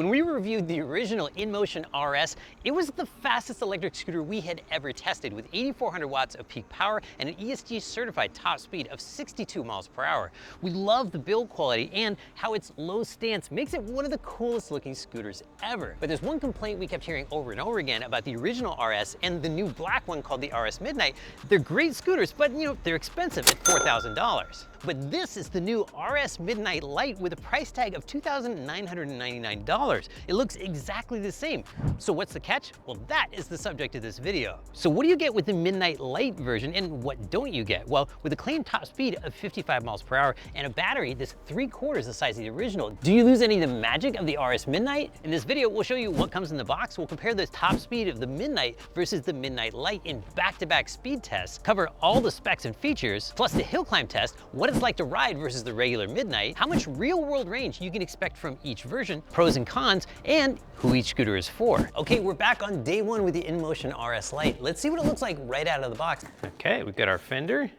When we reviewed the original Inmotion RS, it was the fastest electric scooter we had ever tested, with 8,400 watts of peak power and an ESG certified top speed of 62 miles per hour. We love the build quality and how its low stance makes it one of the coolest looking scooters ever. But there's one complaint we kept hearing over and over again about the original RS and the new black one called the RS Midnight. They're great scooters, but they're expensive at $4,000. But this is the new RS Midnight Lite with a price tag of $2,999. It looks exactly the same. So what's the catch? Well, that is the subject of this video. So what do you get with the Midnight Lite version and what don't you get? Well, with a claimed top speed of 55 miles per hour and a battery that's 3/4 the size of the original, do you lose any of the magic of the RS Midnight? In this video, we'll show you what comes in the box. We'll compare the top speed of the Midnight versus the Midnight Lite in back-to-back speed tests, cover all the specs and features, plus the hill climb test, what it's like to ride versus the regular Midnight, how much real-world range you can expect from each version, pros and cons, and who each scooter is for. Okay, we're back on day one with the Inmotion RS Lite. Let's see what it looks like right out of the box. Okay, we've got our fender.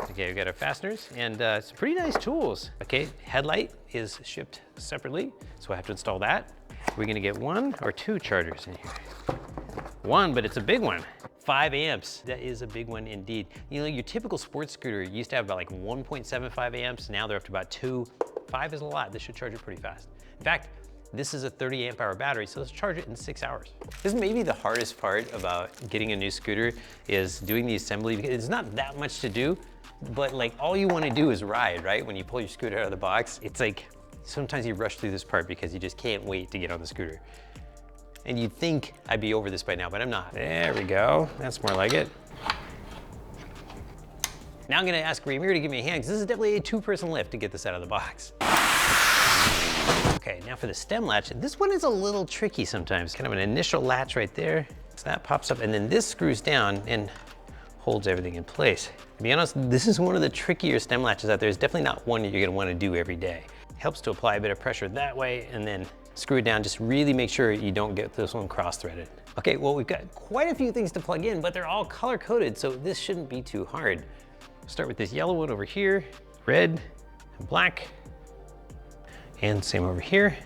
Okay, we've got our fasteners and some pretty nice tools. Okay, headlight is shipped separately, so I have to install that. We're gonna get 1 or 2 chargers in here. 1, but it's a big one. 5 amps, that is a big one indeed. Your typical sports scooter used to have about like 1.75 amps. Now they're up to about 2. 5 is a lot. This should charge it pretty fast. In fact, this is a 30 amp hour battery, so let's charge it in 6 hours. This may be the hardest part about getting a new scooter is doing the assembly, because it's not that much to do, but like all you want to do is ride, right? When you pull your scooter out of the box, it's like sometimes you rush through this part because you just can't wait to get on the scooter. And you'd think I'd be over this by now, but I'm not. There we go, that's more like it. Now I'm gonna ask Ramir to give me a hand, because this is definitely a 2-person lift to get this out of the box. Okay, now for the stem latch. This one is a little tricky sometimes. Kind of an initial latch right there. So that pops up, and then this screws down and holds everything in place. To be honest, this is one of the trickier stem latches out there. It's definitely not one that you're gonna wanna do every day. It helps to apply a bit of pressure that way, and then screw it down. Just really make sure you don't get this one cross-threaded. Okay, well, we've got quite a few things to plug in, but they're all color-coded, so this shouldn't be too hard. Start with this yellow one over here, red and black, and same over here.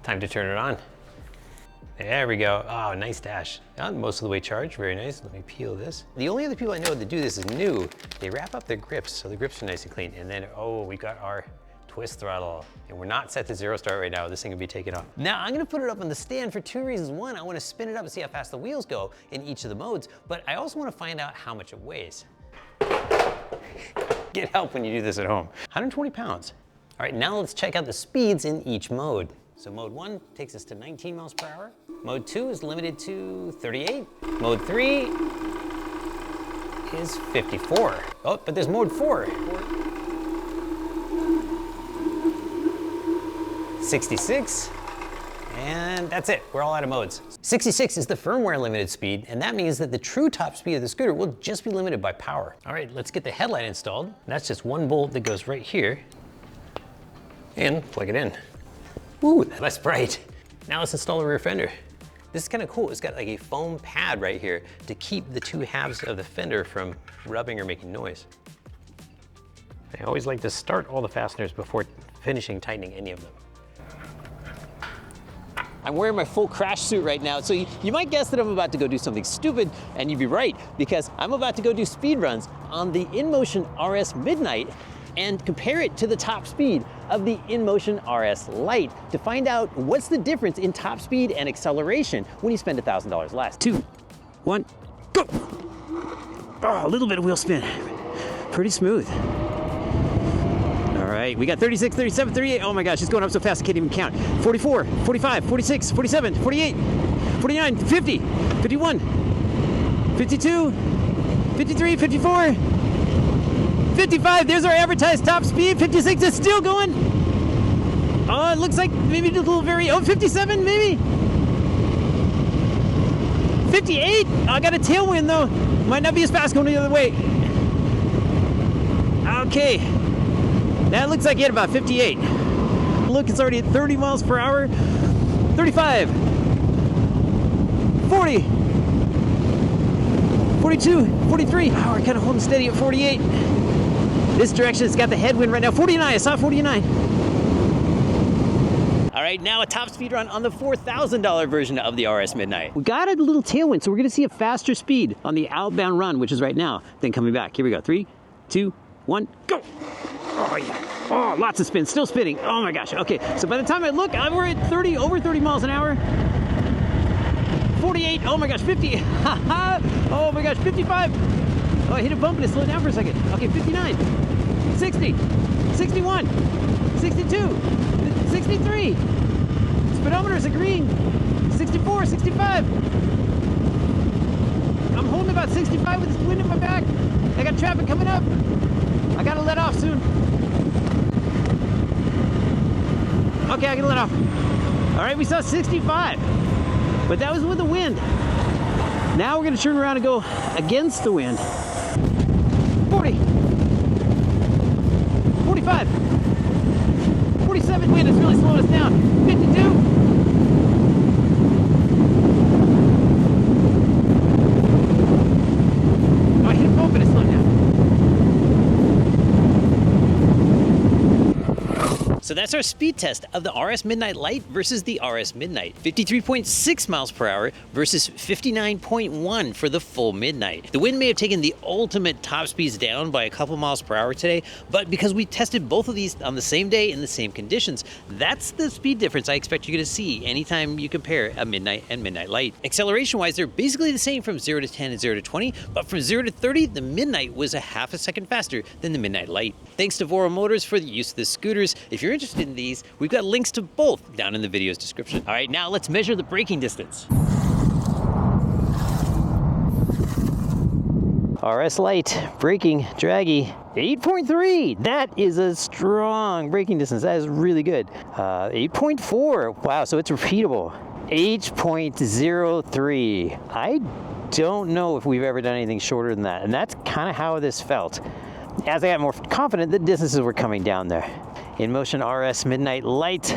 Time to turn it on. There we go. Oh, nice dash. Most of the way charged, very nice. Let me peel this. The only other people I know that do this is new. They wrap up their grips, so the grips are nice and clean. And then, oh, we got our twist throttle. And we're not set to 0 start right now. This thing will be taken off. Now, I'm gonna put it up on the stand for 2 reasons. One, I wanna spin it up and see how fast the wheels go in each of the modes, but I also wanna find out how much it weighs. Get help when you do this at home. 120 pounds. All right, now let's check out the speeds in each mode. So mode 1 takes us to 19 miles per hour. Mode 2 is limited to 38. Mode 3 is 54. Oh, but there's mode 4. 66, and that's it. We're all out of modes. 66 is the firmware limited speed, and that means that the true top speed of the scooter will just be limited by power. All right, let's get the headlight installed. That's just 1 bolt that goes right here, and plug it in. Ooh, that's bright. Now let's install the rear fender. This is kind of cool. It's got like a foam pad right here to keep the 2 halves of the fender from rubbing or making noise. I always like to start all the fasteners before finishing tightening any of them. I'm wearing my full crash suit right now, so you might guess that I'm about to go do something stupid, and you'd be right, because I'm about to go do speed runs on the Inmotion RS Midnight and compare it to the top speed of the Inmotion RS Lite to find out what's the difference in top speed and acceleration when you spend $1,000 less. 2, 1, go! Oh, a little bit of wheel spin. Pretty smooth. All right, we got 36, 37, 38. Oh my gosh, it's going up so fast I can't even count. 44, 45, 46, 47, 48, 49, 50, 51, 52, 53, 54, 55. There's our advertised top speed. 56 is still going. Oh, it looks like maybe a little very, 57 maybe. 58. Oh, I got a tailwind though. Might not be as fast going the other way. Okay. That looks like it, about 58. Look, it's already at 30 miles per hour. 35. 40. 42, 43. Oh, we're kind of holding steady at 48. This direction, it's got the headwind right now. 49, I saw 49. right, now a top speed run on the $4,000 version of the RS Midnight. We got a little tailwind, so we're gonna see a faster speed on the outbound run, which is right now, then coming back. Here we go, 3, 2, 1, go! Oh yeah, oh, lots of spin, still spinning. Oh my gosh, okay. So by the time I look, we're at over 30 miles an hour. 48, oh my gosh, 50. Oh my gosh, 55. Oh, I hit a bump and it slowed down for a second. Okay, 59, 60, 61, 62, 63. Speedometers are green. 64, 65. I'm holding about 65 with this wind in my back. I got traffic coming up. I gotta let off soon. Okay, I gotta let off. All right, we saw 65, but that was with the wind. Now we're gonna turn around and go against the wind. 40, 45, 47, wind is really slowing us down. 52. Oh, I hit a bump and it slowed down. So that's our speed test of the RS Midnight Lite versus the RS Midnight. 53.6 miles per hour versus 59.1 for the full Midnight. The wind may have taken the ultimate top speeds down by a couple miles per hour today, but because we tested both of these on the same day in the same conditions, that's the speed difference I expect you're gonna see anytime you compare a Midnight and Midnight Lite. Acceleration-wise, they're basically the same from 0 to 10 and 0 to 20, but from 0 to 30, the Midnight was a half a second faster than the Midnight Lite. Thanks to Voro Motors for the use of the scooters. If you're interested in these, we've got links to both down in the video's description. All right, now let's measure the braking distance. RS Lite, braking, draggy, 8.3. That is a strong braking distance. That is really good. 8.4, wow, so it's repeatable. 8.03. I don't know if we've ever done anything shorter than that, and that's kind of how this felt. As I got more confident, the distances were coming down there. Inmotion RS Midnight Lite.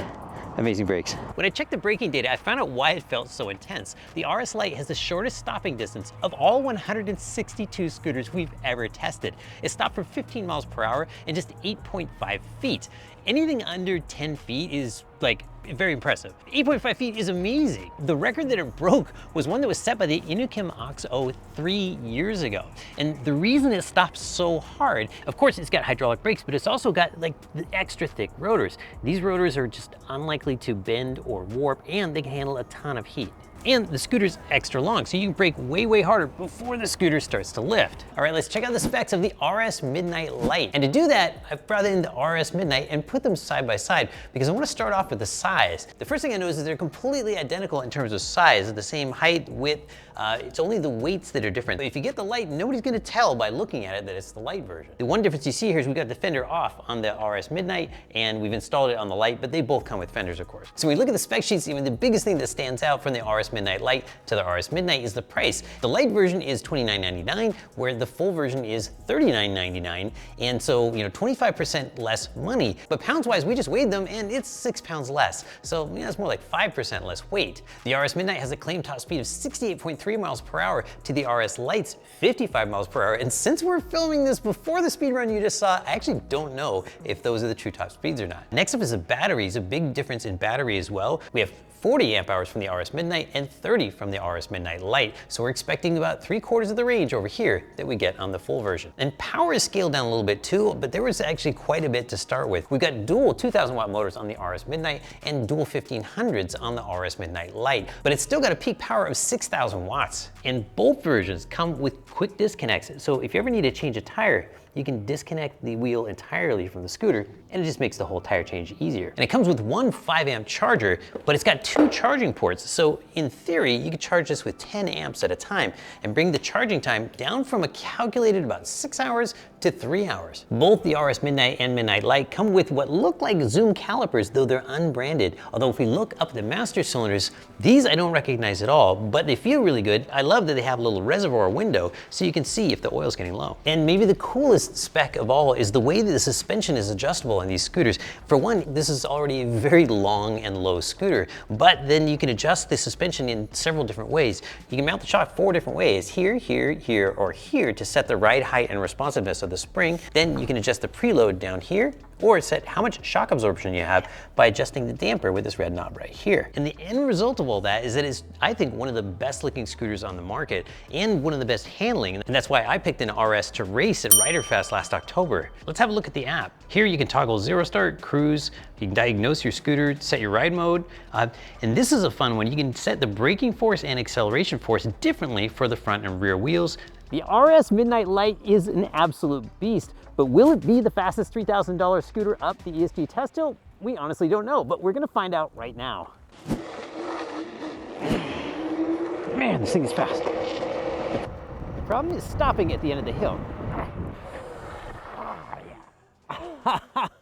Amazing brakes. When I checked the braking data, I found out why it felt so intense. The RS Lite has the shortest stopping distance of all 162 scooters we've ever tested. It stopped for 15 miles per hour in just 8.5 feet. Anything under 10 feet is like very impressive. 8.5 feet is amazing. The record that it broke was one that was set by the Inukim Oxo 3 years ago. And the reason it stops so hard, of course it's got hydraulic brakes, but it's also got like the extra thick rotors. These rotors are just unlikely to bend or warp, and they can handle a ton of heat. And the scooter's extra long, so you can brake way, way harder before the scooter starts to lift. All right, let's check out the specs of the RS Midnight Lite. And to do that, I've brought in the RS Midnight and put them side by side because I want to start off with the size. The first thing I noticed is they're completely identical in terms of size, the same height, width. It's only the weights that are different. But if you get the Lite, nobody's gonna tell by looking at it that it's the Lite version. The one difference you see here is we got the fender off on the RS Midnight and we've installed it on the Lite, but they both come with fenders, of course. So when we look at the spec sheets, even the biggest thing that stands out from the RS Midnight Lite to the RS Midnight is the price. The Lite version is $29.99, where the full version is $39.99. And so, 25% less money. But pounds-wise, we just weighed them and it's 6 pounds less. So it's more like 5% less weight. The RS Midnight has a claimed top speed of 68.3 miles per hour to the RS Lite's 55 miles per hour. And since we're filming this before the speed run you just saw, I actually don't know if those are the true top speeds or not. Next up is the batteries, a big difference in battery as well. We have 40 amp hours from the RS Midnight and 30 from the RS Midnight Lite. So we're expecting about 3/4 of the range over here that we get on the full version. And power is scaled down a little bit too, but there was actually quite a bit to start with. We've got dual 2,000 watt motors on the RS Midnight and dual 1500s on the RS Midnight Lite, but it's still got a peak power of 6,000 watts. And both versions come with quick disconnects. So if you ever need to change a tire, you can disconnect the wheel entirely from the scooter and it just makes the whole tire change easier. And it comes with one 5 amp charger, but it's got 2 charging ports. So in theory, you could charge this with 10 amps at a time and bring the charging time down from a calculated about 6 hours to 3 hours. Both the RS Midnight and Midnight Lite come with what look like zoom calipers, though they're unbranded. Although if we look up the master cylinders, these I don't recognize at all, but they feel really good. I love that they have a little reservoir window so you can see if the oil's getting low. And maybe the coolest spec of all is the way that the suspension is adjustable in these scooters. For one, this is already a very long and low scooter, but then you can adjust the suspension in several different ways. You can mount the shock 4 different ways, here, here, here, or here to set the right height and responsiveness of the spring. Then you can adjust the preload down here, or set how much shock absorption you have by adjusting the damper with this red knob right here. And the end result of all that is that it's, I think, one of the best looking scooters on the market and one of the best handling. And that's why I picked an RS to race at Riderfest last October. Let's have a look at the app. Here you can toggle zero start, cruise, you can diagnose your scooter, set your ride mode. And this is a fun one. You can set the braking force and acceleration force differently for the front and rear wheels. The RS Midnight Lite is an absolute beast, but will it be the fastest $3,000 scooter up the ESG test hill? We honestly don't know, but we're gonna find out right now. Man, this thing is fast. The problem is stopping at the end of the hill.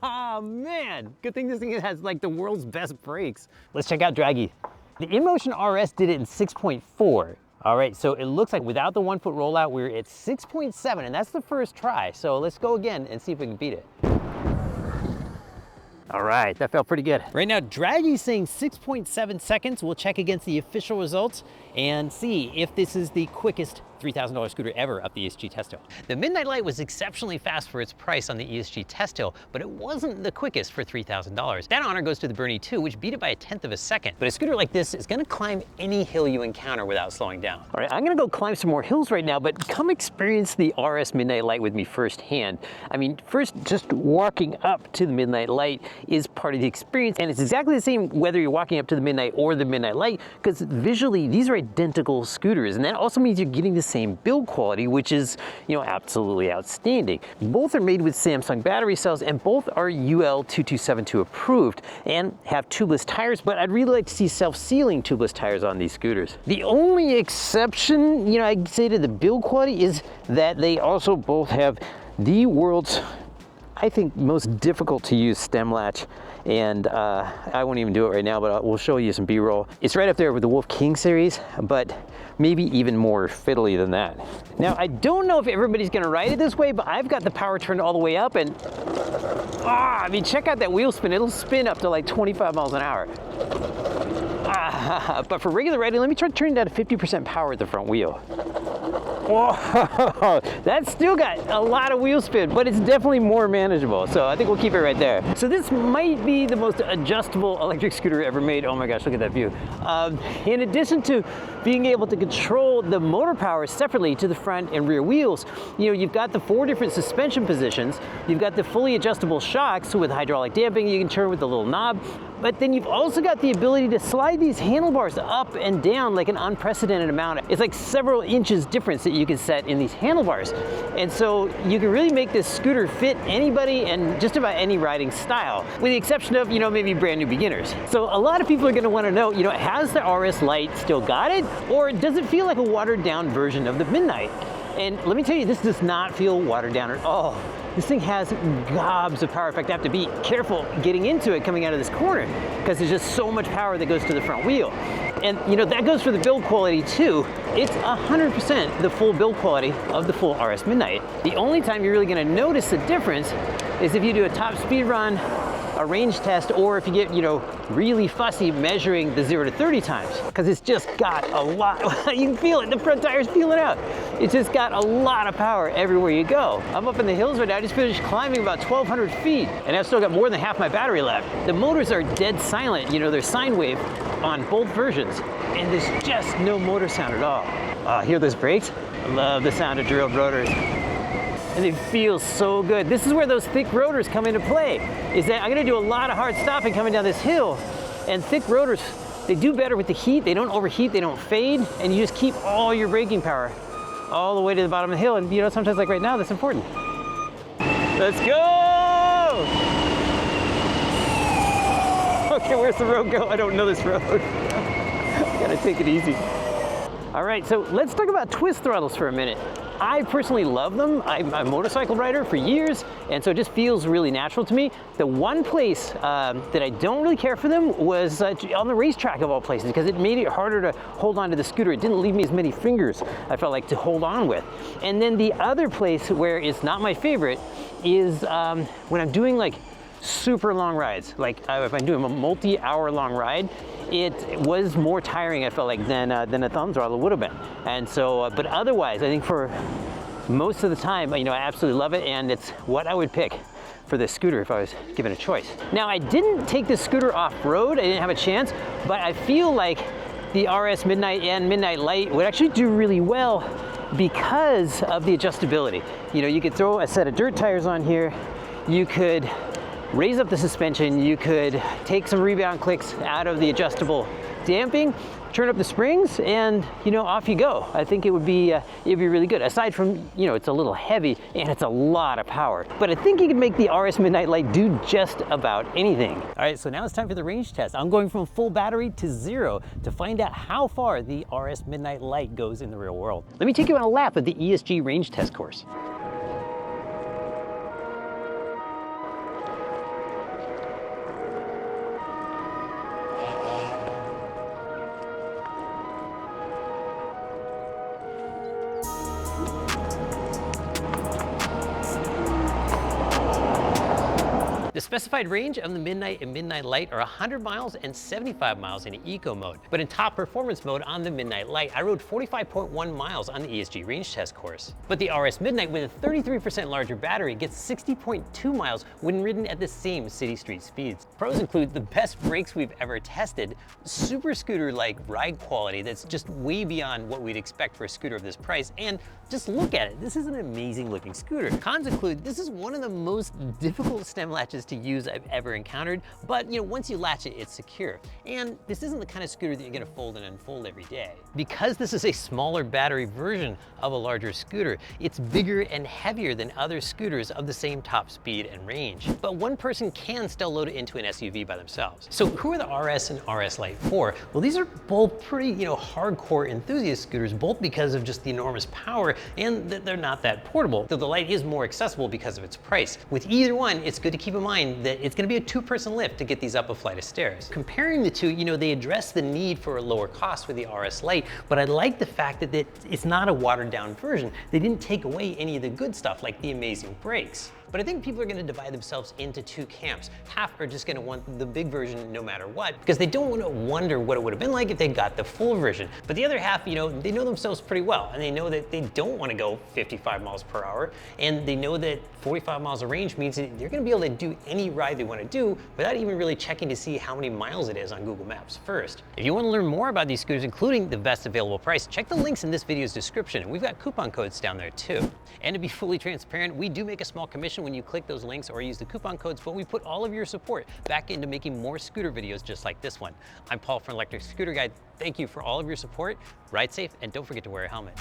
Oh, man, good thing this thing has like the world's best brakes. Let's check out Draggy. The Inmotion RS did it in 6.4. All right, so it looks like without the 1 foot rollout, we're at 6.7, and that's the first try. So let's go again and see if we can beat it. All right, that felt pretty good. Right now, Draggy's saying 6.7 seconds. We'll check against the official results and see if this is the quickest $3,000 scooter ever up the ESG test hill. The Midnight Lite was exceptionally fast for its price on the ESG test hill, but it wasn't the quickest for $3,000. That honor goes to the Bernie 2, which beat it by 1/10 of a second. But a scooter like this is gonna climb any hill you encounter without slowing down. All right, I'm gonna go climb some more hills right now, but come experience the RS Midnight Lite with me firsthand. I mean, first, just walking up to the Midnight Lite is part of the experience, and it's exactly the same whether you're walking up to the Midnight or the Midnight Lite, because visually, these are identical scooters, and that also means you're getting the same build quality, which is, you know, absolutely outstanding. Both are made with Samsung battery cells, and both are UL 2272 approved and have tubeless tires, but I'd really like to see self-sealing tubeless tires on these scooters. The only exception, you know, I'd say to the build quality is that they also both have the world's, I think, most difficult to use stem latch, and I won't even do it right now, but we'll show you some B-roll. It's right up there with the Wolf King series, but maybe even more fiddly than that. Now, I don't know if everybody's gonna ride it this way, but I've got the power turned all the way up, and I mean, check out that wheel spin. It'll spin up to like 25 miles an hour. But for regular riding, let me try turning down to 50% power at the front wheel. Whoa, that's still got a lot of wheel spin, but it's definitely more manageable. So I think we'll keep it right there. So this might be the most adjustable electric scooter ever made. Oh my gosh, look at that view. In addition to being able to control the motor power separately to the front and rear wheels, you know, you've got the 4 different suspension positions. You've got the fully adjustable shocks with hydraulic damping. You can turn with the little knob. But then you've also got the ability to slide these handlebars up and down like an unprecedented amount. It's like several inches difference that you can set in these handlebars. And so you can really make this scooter fit anybody and just about any riding style, with the exception of, you know, maybe brand new beginners. So a lot of people are gonna wanna know, you know, has the RS Lite still got it? Or does it feel like a watered down version of the Midnight? And let me tell you, this does not feel watered down at all. This thing has gobs of power. In fact, I have to be careful getting into it coming out of this corner because there's just so much power that goes to the front wheel. And you know, that goes for the build quality too. It's 100% the full build quality of the full RS Midnight. The only time you're really gonna notice the difference is if you do a top speed run, a range test, or if you get, you know, really fussy measuring the 0 to 30 times, because it's just got a lot. You can feel it, the front tires feel it out. It's just got a lot of power everywhere you go. I'm up in the hills right now. I just finished climbing about 1,200 feet, and I've still got more than half my battery left. The motors are dead silent. You know, they're sine wave on both versions, and there's just no motor sound at all. Hear those brakes? I love the sound of drilled rotors. And they feel so good. This is where those thick rotors come into play, is that I'm gonna do a lot of hard stopping coming down this hill, and thick rotors, they do better with the heat. They don't overheat, they don't fade, and you just keep all your braking power all the way to the bottom of the hill. And you know, sometimes like right now, that's important. Let's go! Okay, where's the road go? I don't know this road. Gotta take it easy. All right, so let's talk about twist throttles for a minute. I personally love them. I'm a motorcycle rider for years, and so it just feels really natural to me. The one place that I don't really care for them was on the racetrack of all places, because it made it harder to hold on to the scooter. It didn't leave me as many fingers, I felt like, to hold on with. And then the other place where it's not my favorite is when I'm doing like super long rides. Like if I'm doing a multi-hour long ride, it was more tiring, I felt like, than a thumb throttle would have been. And so, but otherwise, I think for most of the time, you know, I absolutely love it, and it's what I would pick for this scooter if I was given a choice. Now, I didn't take this scooter off-road, I didn't have a chance, but I feel like the RS Midnight and Midnight Lite would actually do really well because of the adjustability. You know, you could throw a set of dirt tires on here, you could raise up the suspension, you could take some rebound clicks out of the adjustable damping, turn up the springs, and you know, off you go. I think it'd be really good. Aside from, you know, it's a little heavy and it's a lot of power, but I think you can make the RS Midnight Lite do just about anything. All right, so now it's time for the range test. I'm going from full battery to 0 to find out how far the RS Midnight Lite goes in the real world. Let me take you on a lap of the ESG range test course. The specified range of the Midnight and Midnight Lite are 100 miles and 75 miles in eco mode. But in top performance mode on the Midnight Lite, I rode 45.1 miles on the ESG range test course. But the RS Midnight with a 33% larger battery gets 60.2 miles when ridden at the same city street speeds. Pros include the best brakes we've ever tested, super scooter-like ride quality that's just way beyond what we'd expect for a scooter of this price, and just look at it, this is an amazing looking scooter. Cons include this is one of the most difficult stem latches to use I've ever encountered, but you know, once you latch it, it's secure. And this isn't the kind of scooter that you're gonna fold and unfold every day. Because this is a smaller battery version of a larger scooter, it's bigger and heavier than other scooters of the same top speed and range. But one person can still load it into an SUV by themselves. So who are the RS and RS Lite for? Well, these are both pretty, you know, hardcore enthusiast scooters, both because of just the enormous power and that they're not that portable, though the Lite is more accessible because of its price. With either one, it's good to keep in mind that it's gonna be a 2-person lift to get these up a flight of stairs. Comparing the two, you know, they address the need for a lower cost with the RS Lite, but I like the fact that it's not a watered down version. They didn't take away any of the good stuff like the amazing brakes. But I think people are gonna divide themselves into two camps. Half are just gonna want the big version no matter what, because they don't wanna wonder what it would have been like if they got the full version. But the other half, you know, they know themselves pretty well, and they know that they don't wanna go 55 miles per hour, and they know that 45 miles of range means that they're gonna be able to do any ride they wanna do without even really checking to see how many miles it is on Google Maps first. If you wanna learn more about these scooters, including the best available price, check the links in this video's description, and we've got coupon codes down there too. And to be fully transparent, we do make a small commission when you click those links or use the coupon codes, but we put all of your support back into making more scooter videos just like this one. I'm Paul from Electric Scooter Guide. Thank you for all of your support. Ride safe and don't forget to wear a helmet.